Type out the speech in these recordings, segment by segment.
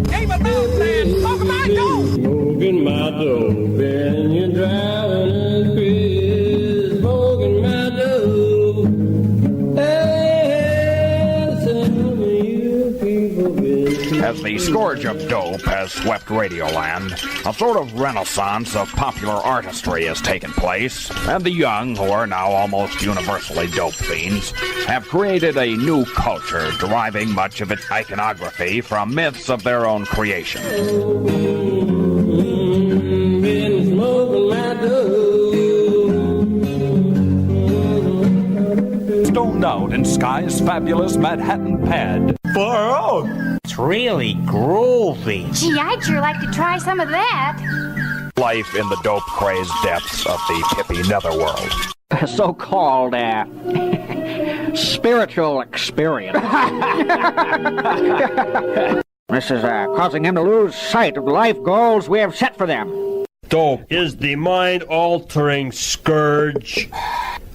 Game of thrones, man! Smoking my dope! Smoking my dope, and you're driving us crazy. Smoking my dope. Hey, some of you people been... As the scourge of dope has swept Radioland, a sort of renaissance of popular artistry has taken place, and the young, who are now almost universally dope fiends, have created a new culture deriving much of its iconography from myths of their own creation. Been smoking my dope. Stoned out in Sky's fabulous Manhattan pad. Far out. It's really groovy. Gee, I'd sure like to try some of that. Life in the dope-crazed depths of the hippie netherworld. So-called, spiritual experience. This is causing him to lose sight of the life goals we have set for them. Dope is the mind-altering scourge,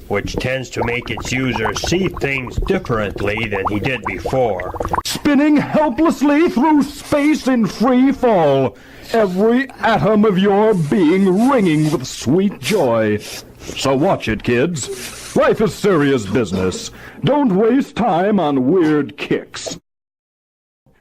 which tends to make its user see things differently than he did before. Spinning helplessly through space in free fall, every atom of your being ringing with sweet joy. So watch it, kids. Life is serious business. Don't waste time on weird kicks.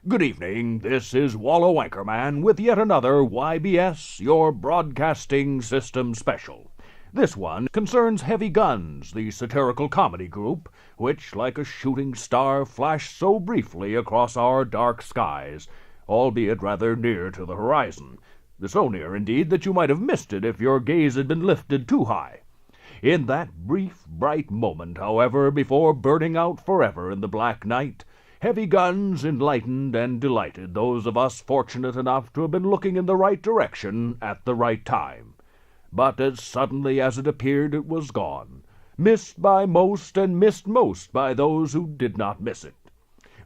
Good evening, this is Wallow Anchorman with yet another YBS, your Broadcasting System special. This one concerns Heavy Gunz, the satirical comedy group, which, like a shooting star, flashed so briefly across our dark skies, albeit rather near to the horizon. So near, indeed, that you might have missed it if your gaze had been lifted too high. In that brief, bright moment, however, before burning out forever in the black night, Heavy Gunz enlightened and delighted those of us fortunate enough to have been looking in the right direction at the right time. But as suddenly as it appeared, it was gone, missed by most and missed most by those who did not miss it,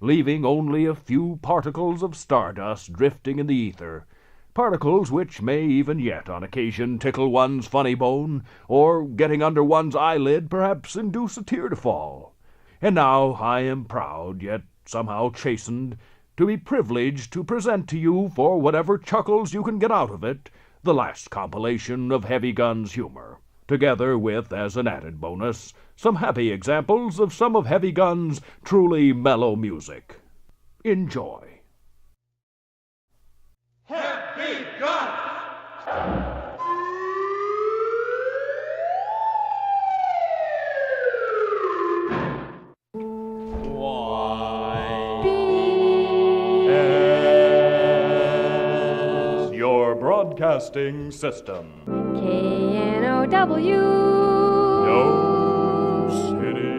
leaving only a few particles of stardust drifting in the ether, particles which may even yet on occasion tickle one's funny bone, or, getting under one's eyelid, perhaps induce a tear to fall. And now I am proud, yet somehow chastened, to be privileged to present to you, for whatever chuckles you can get out of it, the last compilation of Heavy Gunz humor, together with, as an added bonus, some happy examples of some of Heavy Gunz' truly mellow music. Enjoy. Heavy Gunz! Broadcasting System. K-N-O-W. No City.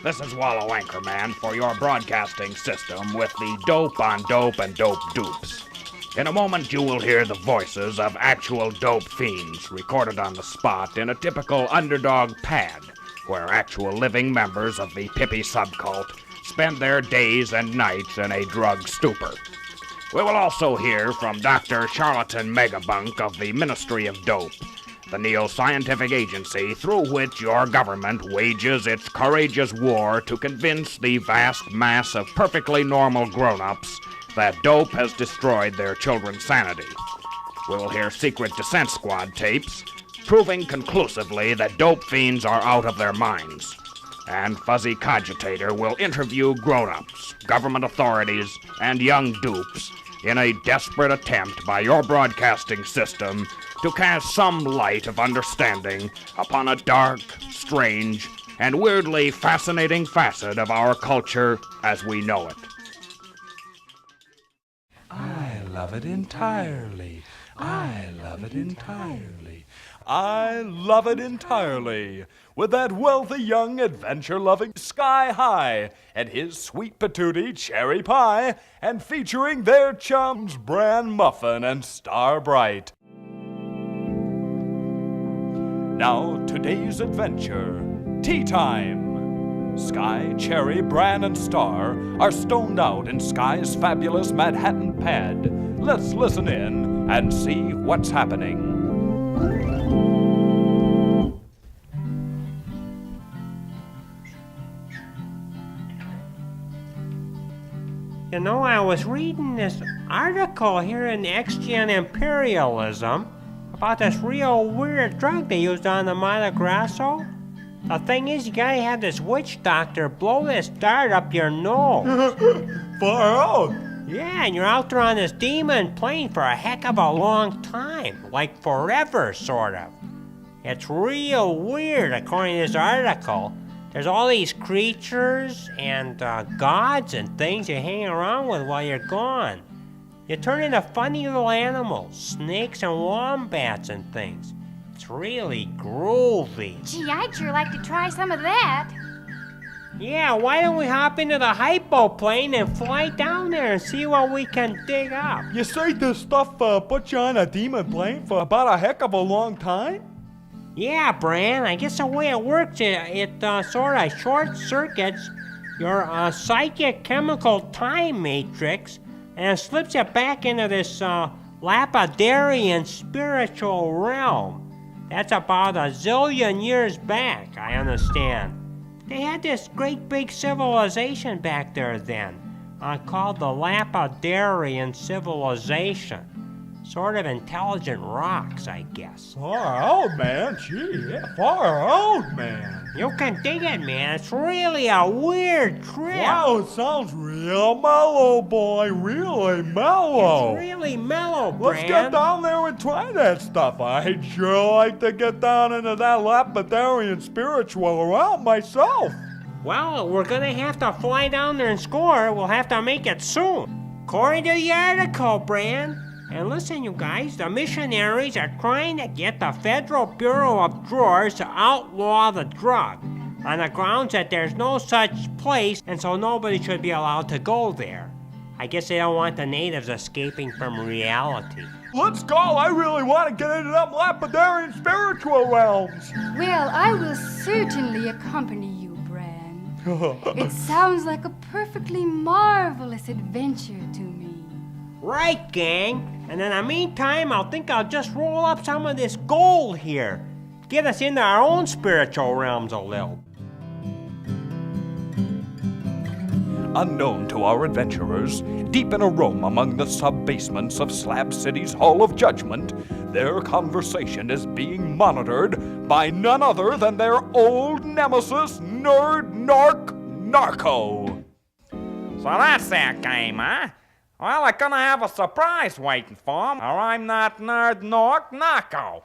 This is Wallow Anchorman for your Broadcasting System with the Dope on Dope and Dope Dupes. In a moment you will hear the voices of actual dope fiends recorded on the spot in a typical underdog pad, where actual living members of the Pippy subcult spend their days and nights in a drug stupor. We will also hear from Dr. Charlatan Megabunk of the Ministry of Dope, the neo-scientific agency through which your government wages its courageous war to convince the vast mass of perfectly normal grown-ups that dope has destroyed their children's sanity. We will hear secret Descent Squad tapes proving conclusively that dope fiends are out of their minds. And Fuzzy Cogitator will interview grown-ups, government authorities, and young dupes in a desperate attempt by your broadcasting system to cast some light of understanding upon a dark, strange, and weirdly fascinating facet of our culture as we know it. I love it entirely. I love it entirely. I love it entirely. With that wealthy young adventure-loving Sky High and his sweet patootie Cherry Pie, and featuring their chums Bran Muffin and Star Bright. Now today's adventure, tea time. Sky, Cherry, Bran, and Star are stoned out in Sky's fabulous Manhattan pad. Let's listen in and see what's happening. You know, I was reading this article here in X-Gen Imperialism about this real weird drug they used on the Mata Grasso. The thing is, you gotta have this witch doctor blow this dart up your nose. Far out. Yeah, and you're out there on this demon plane for a heck of a long time. Like forever, sort of. It's real weird, according to this article. There's all these creatures and gods and things you hang around with while you're gone. You turn into funny little animals, snakes and wombats and things. It's really groovy. Gee, I'd sure like to try some of that. Yeah, why don't we hop into the hypoplane and fly down there and see what we can dig up? You say this stuff puts you on a demon plane for about a heck of a long time? Yeah, Bran, I guess the way it works, it sort of short circuits your psychic chemical time matrix and slips it back into this lapidarian spiritual realm. That's about a zillion years back, I understand. They had this great big civilization back there then, called the Lapidarian Civilization. Sort of intelligent rocks, I guess. Far out, man. Gee, yeah, far out, man. You can dig it, man. It's really a weird trip. Wow, it sounds real mellow, boy. Really mellow. It's really mellow, Bran. Let's get down there and try that stuff. I'd sure like to get down into that lapidarian spiritual realm myself. Well, we're gonna have to fly down there and score. We'll have to make it soon. According to the article, Bran. And listen, you guys, the missionaries are trying to get the Federal Bureau of Drawers to outlaw the drug on the grounds that there's no such place, and so nobody should be allowed to go there. I guess they don't want the natives escaping from reality. Let's go. I really want to get into them lapidarian spiritual realms. Well, I will certainly accompany you, Bran. It sounds like a perfectly marvelous adventure to me. Right, gang. And in the meantime, I'll just roll up some of this gold here. Get us into our own spiritual realms a little. Unknown to our adventurers, deep in a room among the sub-basements of Slab City's Hall of Judgment, their conversation is being monitored by none other than their old nemesis, Nerd Narc Narco. So that's that game, huh? Well, I'm gonna have a surprise waiting for him, or I'm not Nerd Narc Narco.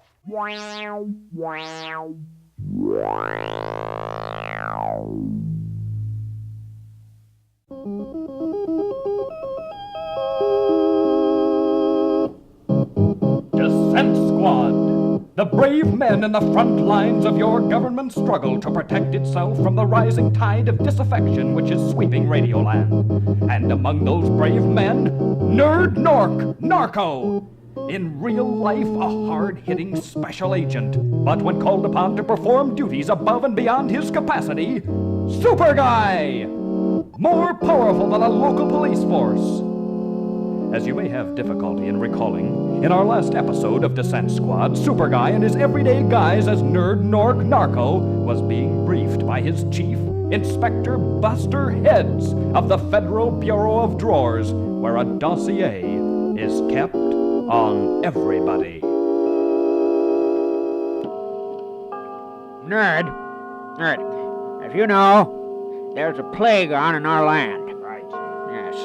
Descent Squad! The brave men in the front lines of your government struggle to protect itself from the rising tide of disaffection which is sweeping Radioland. And among those brave men, Nerd Narc Narco! In real life, a hard-hitting special agent, but when called upon to perform duties above and beyond his capacity, Super Guy! More powerful than a local police force. As you may have difficulty in recalling, in our last episode of Descent Squad, Super Guy and his everyday guise as Nerd Narc Narco was being briefed by his chief, Inspector Buster Heads of the Federal Bureau of Drawers, where a dossier is kept on everybody. Nerd, as you know, there's a plague on in our land. Right. Yes.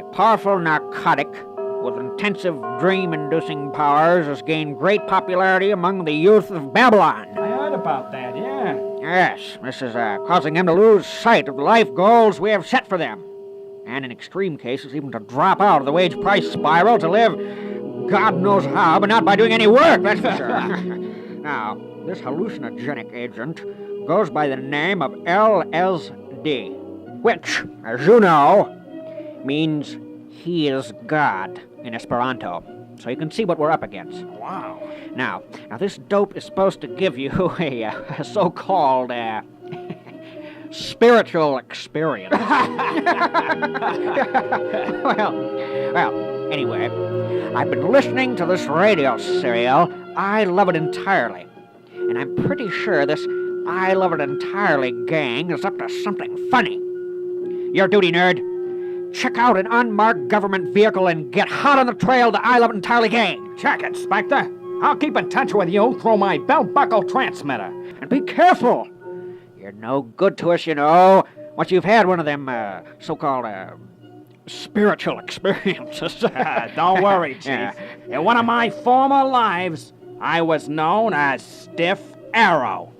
A powerful narcotic with intensive dream-inducing powers has gained great popularity among the youth of Babylon. I heard about that, yeah. Yes, this is causing them to lose sight of the life goals we have set for them. And in extreme cases, even to drop out of the wage price spiral to live God knows how, but not by doing any work, that's for sure. Now, this hallucinogenic agent goes by the name of LSD, which, as you know, means he is God in Esperanto. So you can see what we're up against. Wow. Now this dope is supposed to give you a so-called spiritual experience. Well, anyway, I've been listening to this radio serial, I Love It Entirely. And I'm pretty sure this I Love It Entirely gang is up to something funny. Your duty, nerd. check out an unmarked government vehicle and get hot on the trail to I Love It Entirely gang. Check it, Spectre. I'll keep in touch with you through my belt buckle transmitter. And be careful. You're no good to us, you know. Once you've had one of them so-called spiritual experiences. Don't worry, Chief. In one of my former lives, I was known as Stiff Arrow.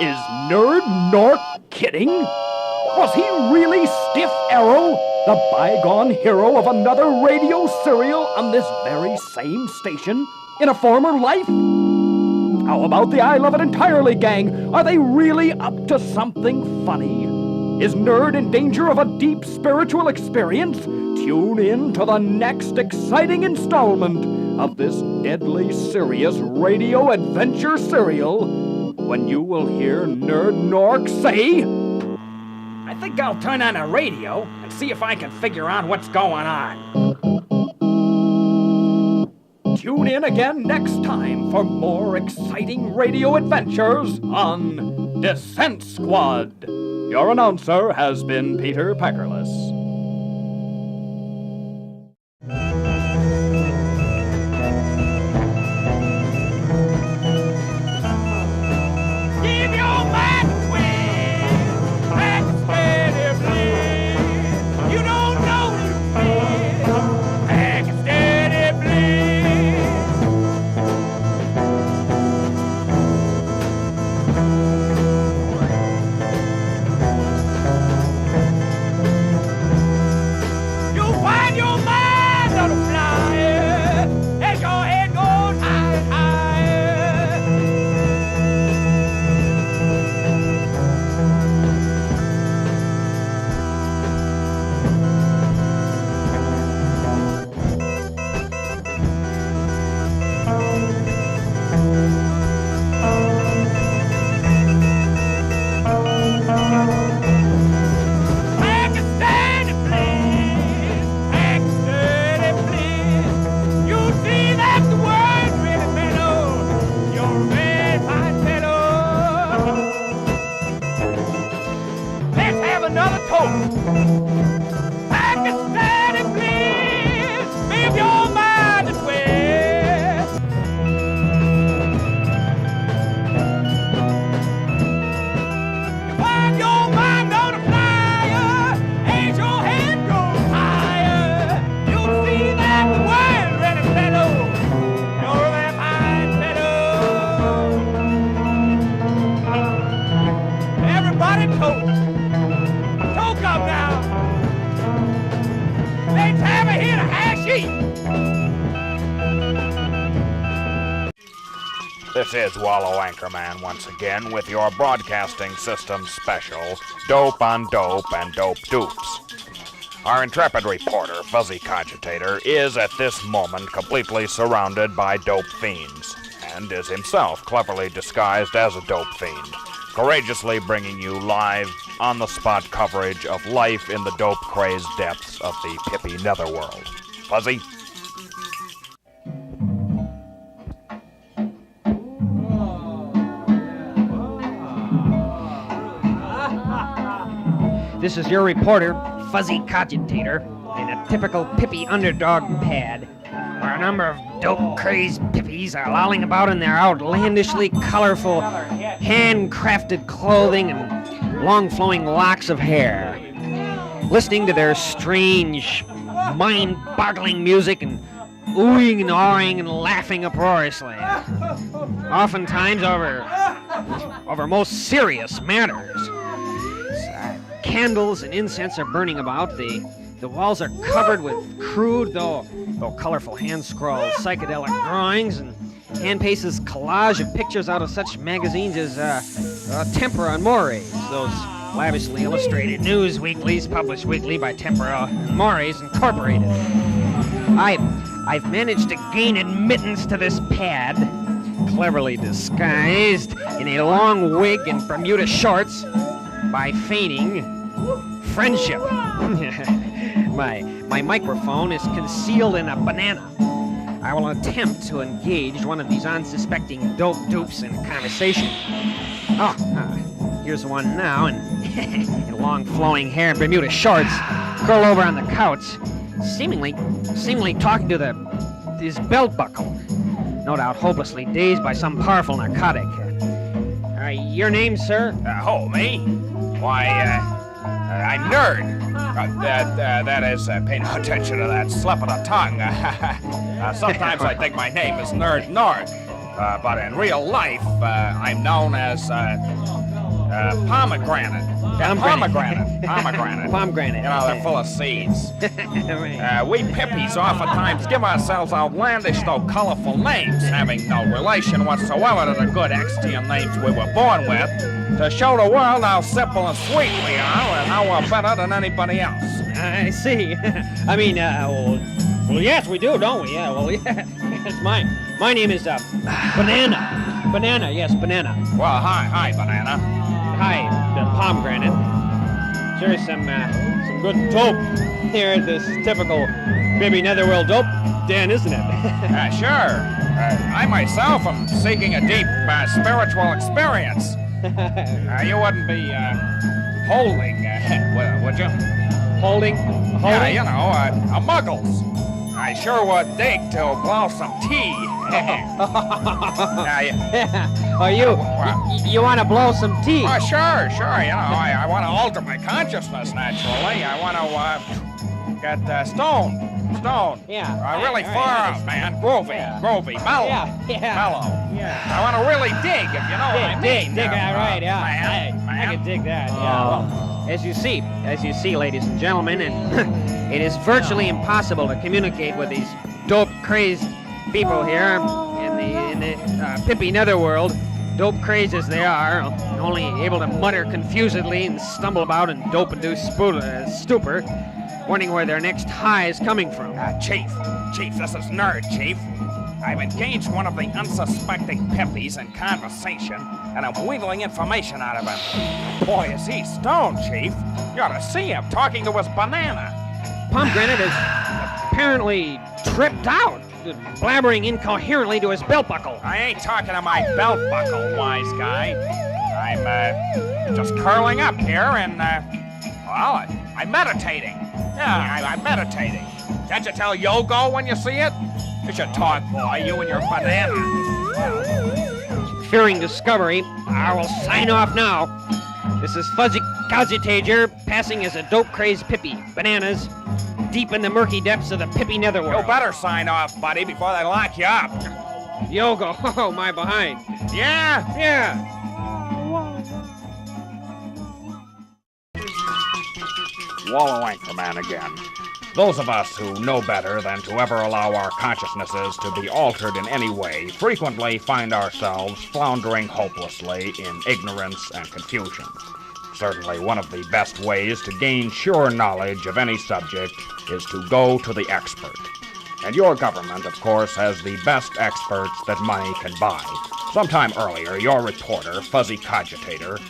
Is Nerd Nork kidding? Was he really Stiff Arrow, the bygone hero of another radio serial on this very same station in a former life? How about the I Love It Entirely gang? Are they really up to something funny? Is Nerd in danger of a deep spiritual experience? Tune in to the next exciting installment of this deadly serious radio adventure serial when you will hear Nerd Nork say, I think I'll turn on the radio and see if I can figure out what's going on. Tune in again next time for more exciting radio adventures on Descent Squad. Your announcer has been Peter Peckerless. Give your mind away, back steady, please. You don't know you feel, back steady, please. You find your mind on a flyer as your head goes higher and higher. Back and steady, please. Back and steady, please. You see that the world's really mellow. You're a very fine fellow. Let's have another toast. Back and steady, please. Leave your mind at rest. Find your mind on a flyer, as your head goes higher. You'll see that the world's really mellow. You're a very fine fellow. Everybody toast. Toke up now. Let's have a hit of hashish. This is Wallow Anchorman once again with your broadcasting system special, Dope on Dope and Dope Dupes. Our intrepid reporter, Fuzzy Cogitator, is at this moment completely surrounded by dope fiends, and is himself cleverly disguised as a dope fiend, courageously bringing you live, on-the-spot coverage of life in the dope-crazed depths of the Pippi netherworld. Fuzzy? This is your reporter, Fuzzy Cogitator, in a typical Pippi underdog pad, where a number of dope-crazed Pippies are lolling about in their outlandishly colorful, handcrafted clothing and long-flowing locks of hair, listening to their strange, mind-boggling music and oohing and awing and laughing uproariously, oftentimes over most serious matters. Candles and incense are burning about. The walls are covered with crude, though colorful hand-scrawled psychedelic drawings, and Hand-Pace's collage of pictures out of such magazines as Tempera and Mores, those lavishly illustrated news weeklies published weekly by Tempera and Mores Incorporated. I've managed to gain admittance to this pad, cleverly disguised in a long wig and Bermuda shorts, by feigning friendship. My microphone is concealed in a banana. I will attempt to engage one of these unsuspecting dope dupes in conversation. Here's one now, in long flowing hair and Bermuda shorts, curled over on the couch, seemingly talking to his belt buckle. No doubt hopelessly dazed by some powerful narcotic. Your name, sir? Me? Why, I'm Nerd. That is, pay no attention to that slip of the tongue. Sometimes I think my name is Nerd North, but in real life, I'm known as Pomegranate. Pomegranate. Pomegranate. You know, they're full of seeds. We pippies oftentimes give ourselves outlandish though colorful names, having no relation whatsoever to the good Extium names we were born with, to show the world how simple and sweet we are and how we're better than anybody else. I see. I mean, well, yes, we do, don't we? Yeah, well, yeah. Yes, my name is Banana. Banana, yes, Banana. Well, hi, Banana. Hi, the Pomegranate. Sure, some good dope here at this typical Bibby Netherworld dope den, isn't it? Sure. I myself am seeking a deep spiritual experience. You wouldn't be holding, would you? Holding? Yeah, you know, a muggles. I sure would dig to blow some tea. You want to blow some tea? Oh, sure. You know, I want to alter my consciousness, naturally. I want to get stoned. Yeah. Really far out, man. Groovy, mellow. Mellow. Yeah. I want to really dig, if you know what I mean. Dig, right, yeah. Man. I can dig that, yeah. Well, as you see, ladies and gentlemen, and it is virtually impossible to communicate with these dope-crazed people here in the Pippi Netherworld, dope-crazed as they are, only able to mutter confusedly and stumble about in dope-induced stupor, wondering where their next high is coming from. Chief, this is Nerd, Chief. I've engaged one of the unsuspecting Pippies in conversation, and I'm wheedling information out of him. Boy, is he stoned, Chief. You ought to see him talking to his banana. Pomegranate is apparently tripped out, blabbering incoherently to his belt buckle. I ain't talking to my belt buckle, wise guy. I'm just curling up here and, I'm meditating. Yeah, I'm meditating. Can't you tell Yogo when you see it? You should talk, boy, you and your banana. Fearing discovery, I will sign off now. This is Fuzzy Cogitator, passing as a dope-crazed Pippi. Bananas, deep in the murky depths of the Pippi Netherworld. You better sign off, buddy, before they lock you up. Yogo, oh, my behind. Yeah? Wallow Anchorman again. Those of us who know better than to ever allow our consciousnesses to be altered in any way frequently find ourselves floundering hopelessly in ignorance and confusion. Certainly one of the best ways to gain sure knowledge of any subject is to go to the expert. And your government, of course, has the best experts that money can buy. Sometime earlier, your reporter, Fuzzy Cogitator,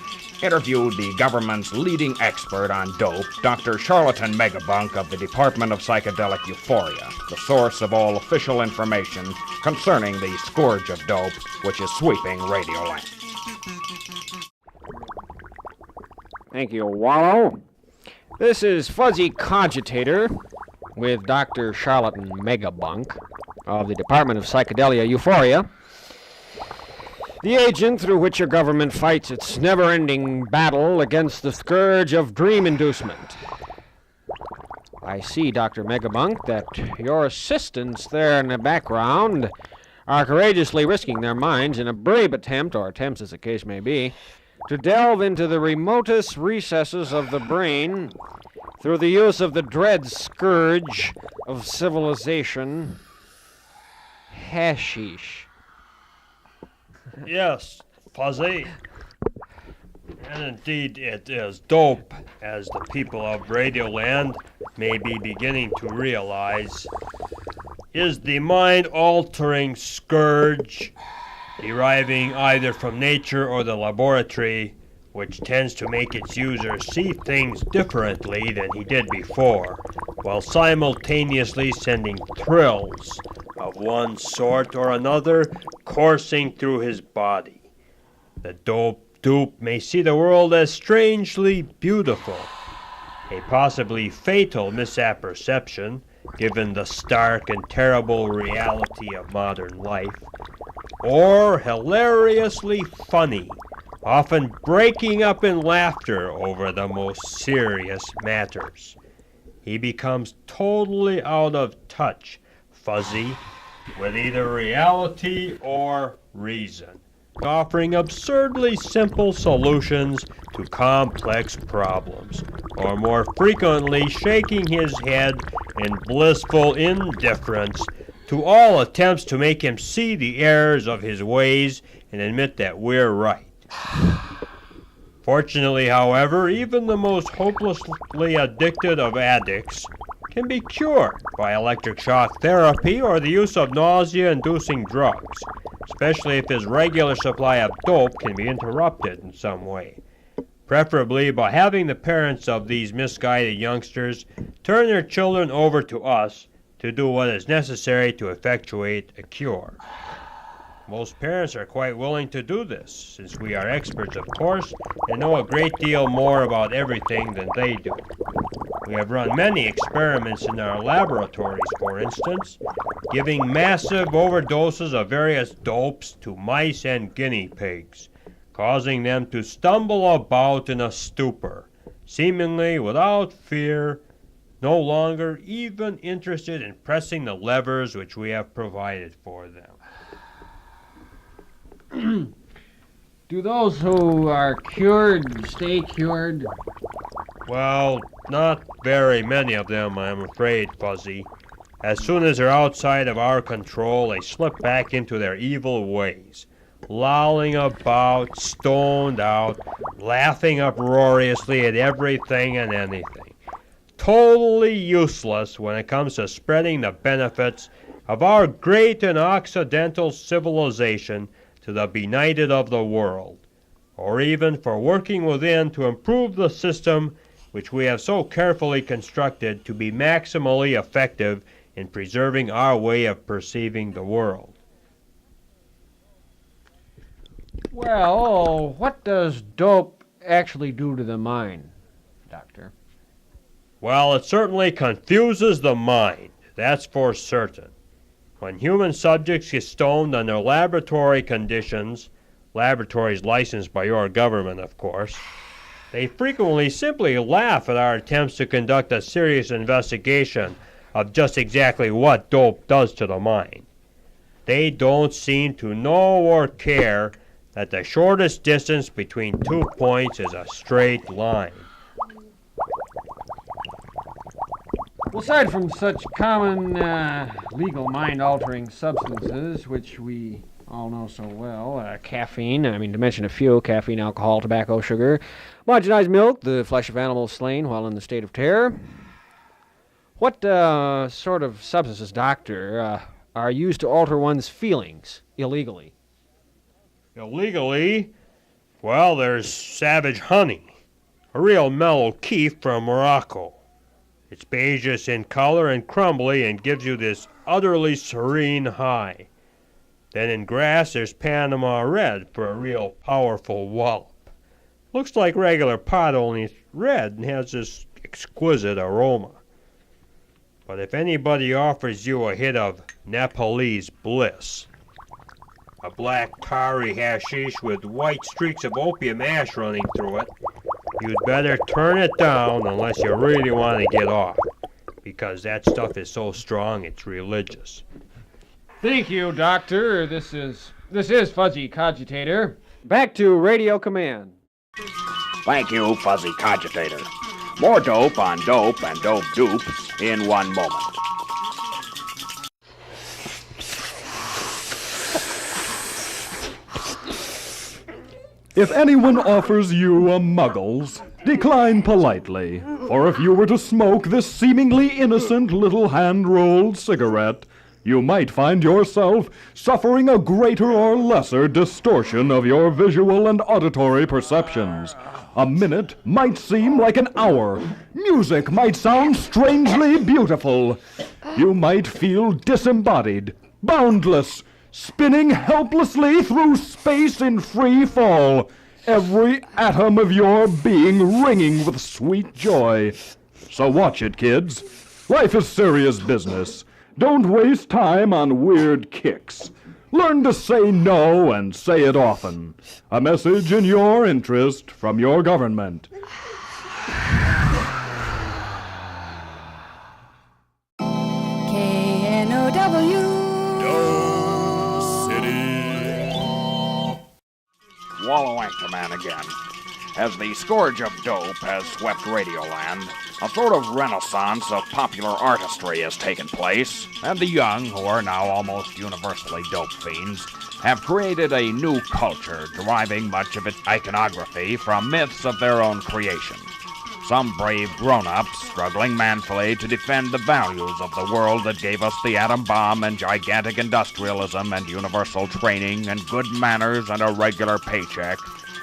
interviewed the government's leading expert on dope, Dr. Charlatan Megabunk of the Department of Psychedelic Euphoria, the source of all official information concerning the scourge of dope which is sweeping Radioland. Thank you, Wallow. This is Fuzzy Cogitator with Dr. Charlatan Megabunk of the Department of Psychedelia Euphoria, the agent through which your government fights its never-ending battle against the scourge of dream inducement. I see, Dr. Megabunk, that your assistants there in the background are courageously risking their minds in a brave attempt, or attempts as the case may be, to delve into the remotest recesses of the brain through the use of the dread scourge of civilization, hashish. Yes, Fuzzy. And indeed it is dope, as the people of Radioland may be beginning to realize, is the mind-altering scourge deriving either from nature or the laboratory, which tends to make its user see things differently than he did before, while simultaneously sending thrills of one sort or another coursing through his body. The dope dupe may see the world as strangely beautiful, a possibly fatal misapperception given the stark and terrible reality of modern life, or hilariously funny, often breaking up in laughter over the most serious matters. He becomes totally out of touch, fuzzy, with either reality or reason, offering absurdly simple solutions to complex problems, or more frequently shaking his head in blissful indifference to all attempts to make him see the errors of his ways and admit that we're right. Fortunately, however, even the most hopelessly addicted of addicts can be cured by electric shock therapy or the use of nausea-inducing drugs, especially if his regular supply of dope can be interrupted in some way, preferably by having the parents of these misguided youngsters turn their children over to us to do what is necessary to effectuate a cure. Most parents are quite willing to do this, since we are experts, of course, and know a great deal more about everything than they do. We have run many experiments in our laboratories, for instance, giving massive overdoses of various dopes to mice and guinea pigs, causing them to stumble about in a stupor, seemingly without fear, no longer even interested in pressing the levers which we have provided for them. Do those who are cured stay cured? Well, not very many of them, I'm afraid, Fuzzy. As soon as they're outside of our control, they slip back into their evil ways, lolling about, stoned out, laughing uproariously at everything and anything. Totally useless when it comes to spreading the benefits of our great and occidental civilization to the benighted of the world, or even for working within to improve the system which we have so carefully constructed to be maximally effective in preserving our way of perceiving the world. Well, what does dope actually do to the mind, Doctor? Well, it certainly confuses the mind, that's for certain. When human subjects get stoned under laboratory conditions, laboratories licensed by your government, of course, they frequently simply laugh at our attempts to conduct a serious investigation of just exactly what dope does to the mind. They don't seem to know or care that the shortest distance between 2 points is a straight line. Well, aside from such common legal mind-altering substances, which we all know so well, caffeine, to mention a few, caffeine, alcohol, tobacco, sugar, homogenized milk, the flesh of animals slain while in the state of terror. What sort of substances, Doctor, are used to alter one's feelings illegally? Illegally? Well, there's savage honey, a real mellow keef from Morocco. It's beigeish in color and crumbly and gives you this utterly serene high. Then in grass there's Panama Red for a real powerful wallop. Looks like regular pot, only it's red and has this exquisite aroma. But if anybody offers you a hit of Nepalese bliss, a black tarry hashish with white streaks of opium ash running through it, you'd better turn it down unless you really want to get off, because that stuff is so strong it's religious. Thank you, Doctor. This is Fuzzy Cogitator. Back to Radio Command. Thank you, Fuzzy Cogitator. More dope on Dope and Dope Dupes in one moment. If anyone offers you a Muggles, decline politely, for if you were to smoke this seemingly innocent little hand-rolled cigarette, you might find yourself suffering a greater or lesser distortion of your visual and auditory perceptions. A minute might seem like an hour. Music might sound strangely beautiful. You might feel disembodied, boundless, spinning helplessly through space in free fall. every atom of your being ringing with sweet joy. So watch it, kids. Life is serious business. Don't waste time on weird kicks. Learn to say no and say it often. A message in your interest from your government. KNOW. Wallow Anchorman again. As the scourge of dope has swept Radioland, a sort of renaissance of popular artistry has taken place, and the young, who are now almost universally dope fiends, have created a new culture deriving much of its iconography from myths of their own creation. Some brave grown-ups struggling manfully to defend the values of the world that gave us the atom bomb and gigantic industrialism and universal training and good manners and a regular paycheck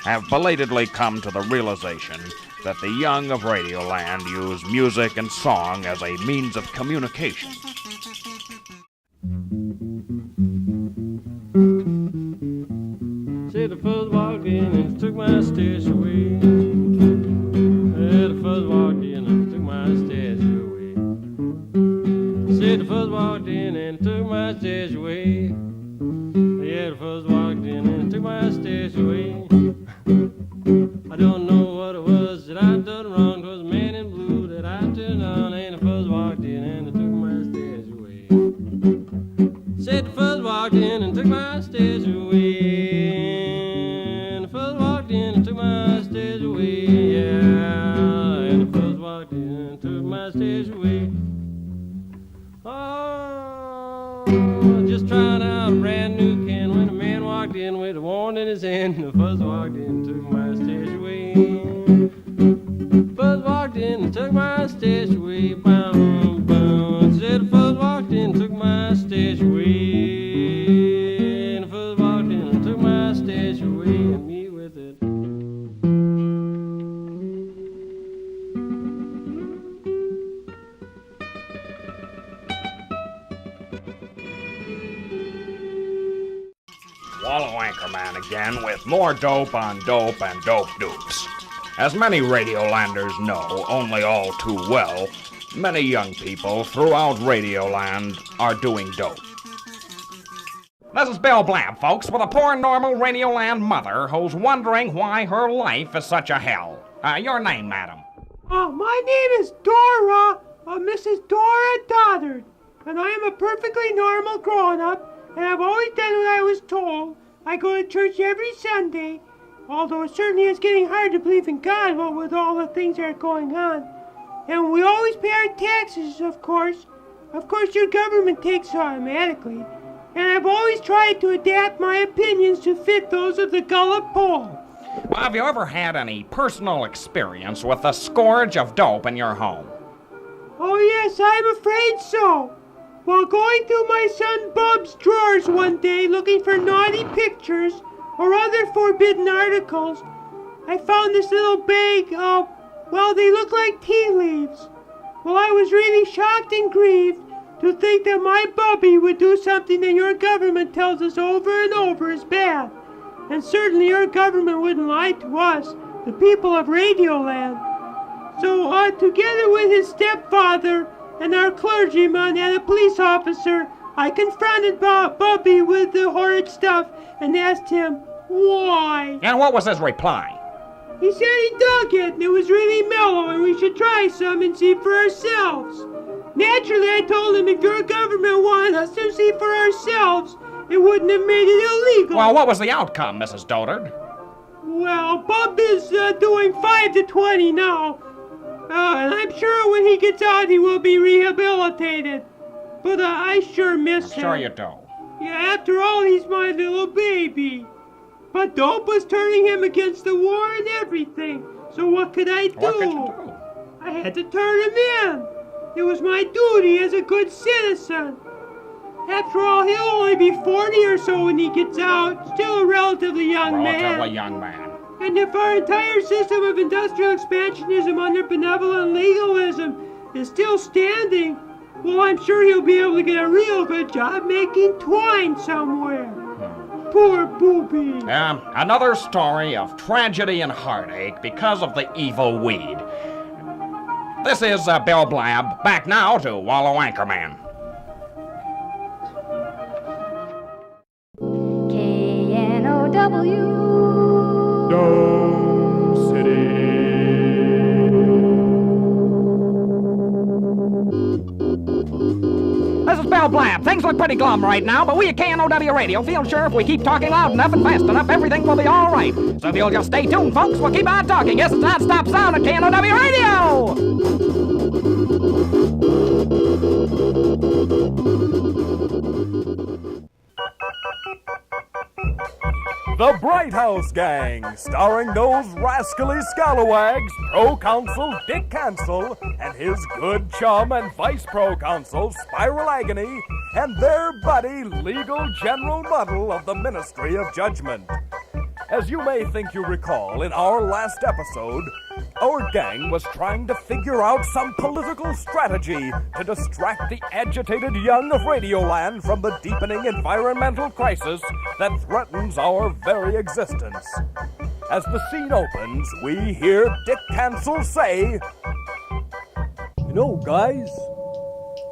have belatedly come to the realization that the young of Radioland use music and song as a means of communication. Said the fuzz walked in and took my stash away. Said the fuzz walked in and took my stash away. Said the fuzz walked in and took my stash away. Yeah, the fuzz walked in and took my stash away. I don't know what it was that I done wrong. 'Twas a man in blue that I turned on, and the fuzz walked in and took my stash away. Said the fuzz walked in and took my stash away. And the fuzz walked in and took my stash away. Yeah, and the fuzz walked in and took my stash away. Oh, just trying out a brand new can when a man walked in with a wand in his hand. And the fuzz walked in and took my stash away. Fuzz walked in and took my stash away. Boom, boom. Said the fuzz walked in and took my stash away. And the fuzz walked in and took my stash away, and me with it. Wallow Anchorman again with more dope on dope and dope dupes. As many Radiolanders know only all too well, many young people throughout Radioland are doing dope. This is Bill Blab, folks, with a poor normal Radioland mother who's wondering why her life is such a hell. Your name, madam? My name is Dora, Mrs. Dora Doddard, and I am a perfectly normal grown-up, and I've always done what I was told. I go to church every Sunday, although it certainly is getting hard to believe in God, what with all the things that are going on. And we always pay our taxes, of course. Of course, your government takes automatically. And I've always tried to adapt my opinions to fit those of the Gullah poll. Well, have you ever had any personal experience with the scourge of dope in your home? Oh yes, I'm afraid so. While going through my son Bub's drawers one day looking for naughty pictures or other forbidden articles, I found this little bag of, well, they look like tea leaves. Well, I was really shocked and grieved to think that my Bubby would do something that your government tells us over and over is bad. And certainly your government wouldn't lie to us, the people of Radioland. So, together with his stepfather and our clergyman and a police officer, I confronted Bubby with the horrid stuff and asked him, why? And what was his reply? He said he dug it and it was really mellow and we should try some and see for ourselves. Naturally, I told him if your government wanted us to see for ourselves, it wouldn't have made it illegal. Well, what was the outcome, Mrs. Doddard? Well, Bub is doing 5 to 20 now. And I'm sure when he gets out, he will be rehabilitated. But I sure miss him. Sure you do. Yeah, after all, he's my little baby. But dope was turning him against the war and everything. So what could I do? What could you do? I had to turn him in. It was my duty as a good citizen. After all, he'll only be 40 or so when he gets out. Still a relatively young man. Relatively young man. And if our entire system of industrial expansionism under benevolent legalism is still standing, well, I'm sure he'll be able to get a real good job making twine somewhere. poor booby. Another story of tragedy and heartache because of the evil weed. This is Bill Blab, back now to Wallow Anchorman. KNOW. Dome City. This is Bill Blab. Things look pretty glum right now, but we at KNOW Radio feel sure if we keep talking loud enough and fast enough, everything will be all right. So if you'll just stay tuned, folks, we'll keep on talking. Yes, it's non-stop sound at KNOW Radio! The Bright House Gang, starring those rascally scalawags, Pro-Consul Dick Cancel, and his good chum and Vice Pro-Consul Spiral Agony, and their buddy, Legal General Muddle of the Ministry of Judgment. As you may think you recall, in our last episode, our gang was trying to figure out some political strategy to distract the agitated young of Radioland from the deepening environmental crisis that threatens our very existence. As the scene opens, we hear Dick Cancel say, You know, guys,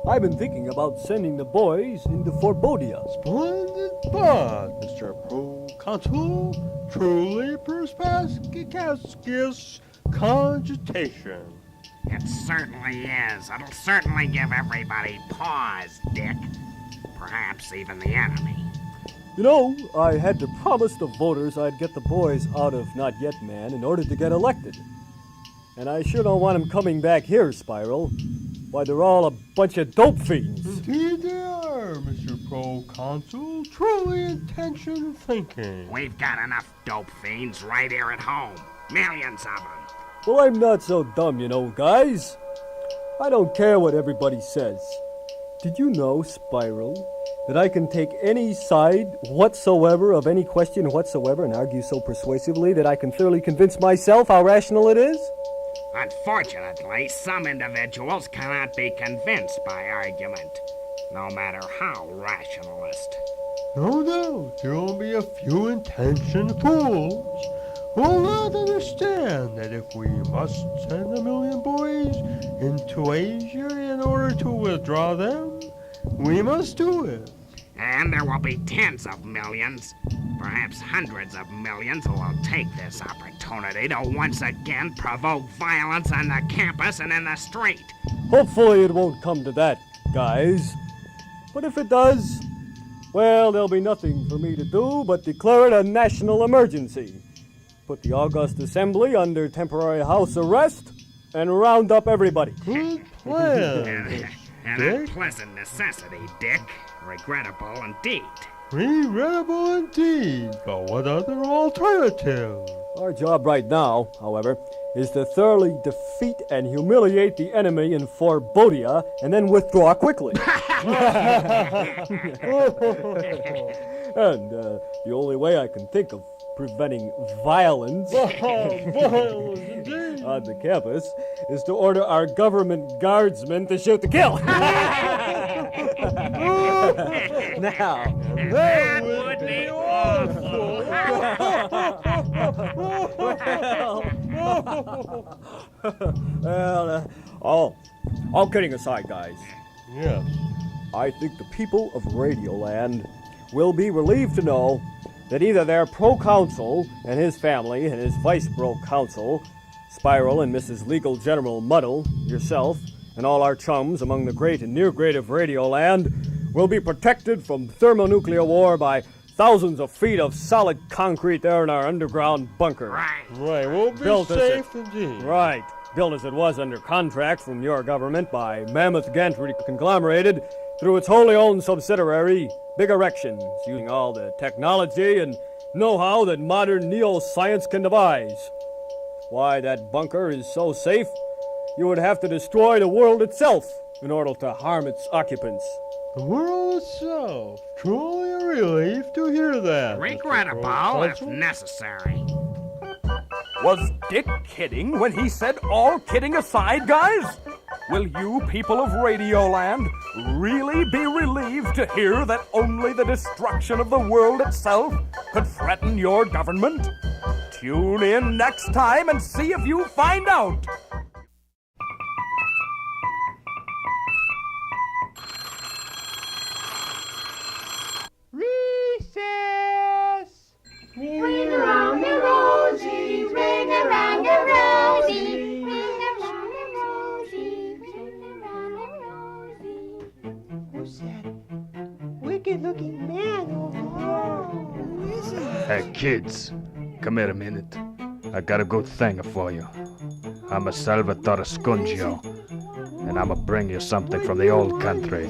I've been thinking about sending the boys into Forbodia. Splendid thought, Mr. Pro-Consul. Truly perspicacious cogitation. It certainly is. It'll certainly give everybody pause, Dick. Perhaps even the enemy. You know, I had to promise the voters I'd get the boys out of Not Yet Man in order to get elected. And I sure don't want them coming back here, Spiral. Why, they're all a bunch of dope fiends. Indeed they are, Mr. Pro-Consul. Truly intention thinking. We've got enough dope fiends right here at home. Millions of them. Well, I'm not so dumb, you know, guys. I don't care what everybody says. Did you know, Spiral, that I can take any side whatsoever of any question whatsoever and argue so persuasively that I can thoroughly convince myself how rational it is? Unfortunately, some individuals cannot be convinced by argument, no matter how rationalist. No doubt there will be a few intentioned fools who will not understand that if we must send 1,000,000 boys into Asia in order to withdraw them, we must do it. And there will be tens of millions, perhaps hundreds of millions, who will take this opportunity to once again provoke violence on the campus and in the street. Hopefully it won't come to that, guys. But if it does, well, there'll be nothing for me to do but declare it a national emergency. Put the August Assembly under temporary house arrest and round up everybody. Good plan. An unpleasant necessity, Dick. Regrettable indeed. Regrettable indeed. But what other alternative? Our job right now, however, is to thoroughly defeat and humiliate the enemy in Forbodia and then withdraw quickly. And the only way I can think of preventing violence on the campus is to order our government guardsmen to shoot to kill. Now, that would be awful. Well, all kidding aside, guys. Yes. I think the people of Radioland will be relieved to know that either their pro-consul and his family and his vice pro-consul, Spiral and Mrs. Legal General Muddle, yourself, and all our chums among the great and near great of Radioland will be protected from thermonuclear war by thousands of feet of solid concrete there in our underground bunker. Right, we'll be safe indeed. Right. Built as it was under contract from your government by Mammoth Gantry Conglomerated through its wholly owned subsidiary, Big Erections, using all the technology and know-how that modern neo-science can devise. Why, that bunker is so safe, you would have to destroy the world itself in order to harm its occupants. The world itself. Truly a relief to hear that. Regrettable if necessary. Was Dick kidding when he said all kidding aside, guys? Will you people of Radioland really be relieved to hear that only the destruction of the world itself could threaten your government? Tune in next time and see if you find out. Recess! Ring around the rosy, ring around the rosy, ring around the rosy, ring around the rosy. Who's that wicked-looking man over there? Who is it? Hey, kids, come here a minute. I got a good thing for you. I'm a Salvatore Scungio, and I'ma bring you something from the old country.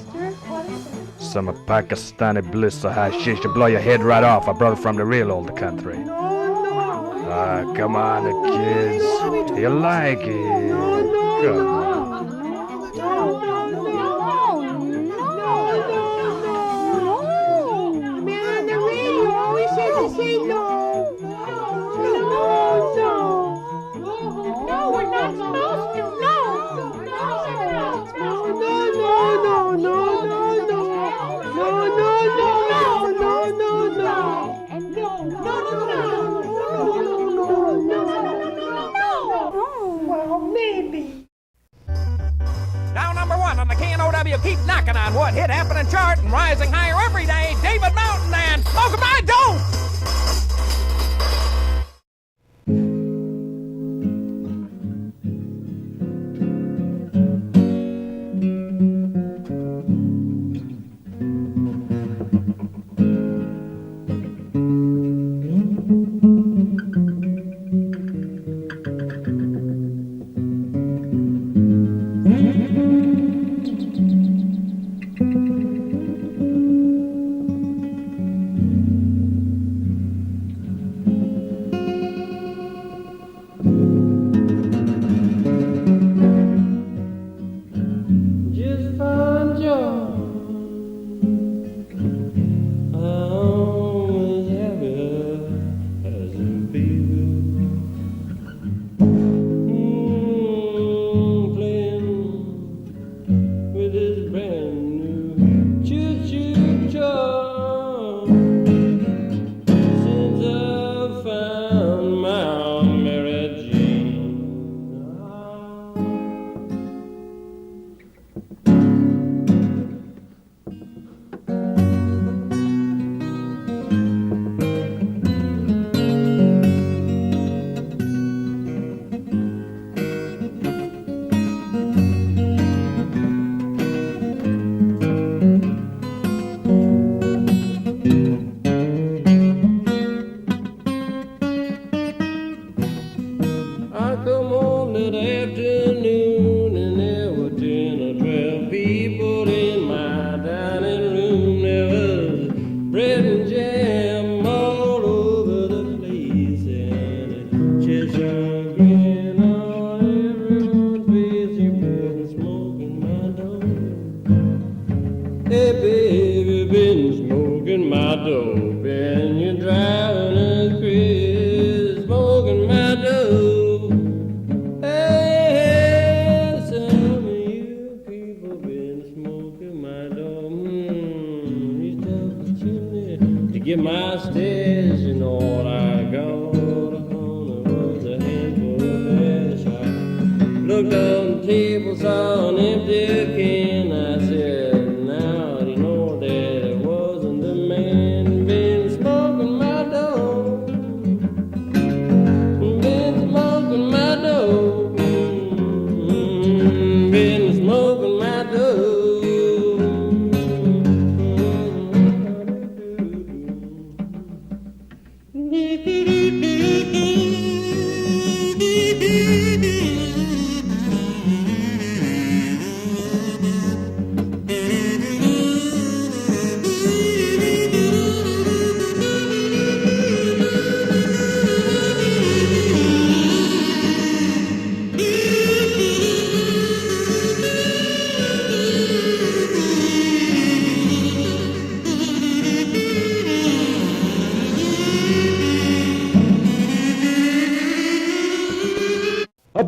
Some Pakistani bliss of hashish to blow your head right off. I brought it from the real old country. Ah, come on, the kids. You like it? Come on. The man on the radio always says to say no. No, we're not supposed to. No. Well, maybe. Now number one on the KNOW keep knocking on wood, hit happening chart and rising higher every day. David Mountain and Smoking My Dope! Just find joy. I'm as happy as a baby. Playing with his brand new choo-choo jar. Since I found my Mary Jane. I come home that afternoon and there were 10 or 12 people in my dining room. There was bread and jam all over the place and a Cheshire grin on everyone's face. You've been smoking my dope. Hey baby, you've been smoking my dope and you're driving us crazy. Smoking my dope. Hey, some of you people been smoking my dope. Reached up the chimney to get my stash, and all I got was a handful of ash. I looked on the table, saw an empty can. I said, now do you know that it wasn't the man been smoking my dope. Been smoking my dope. Been smoking my dope.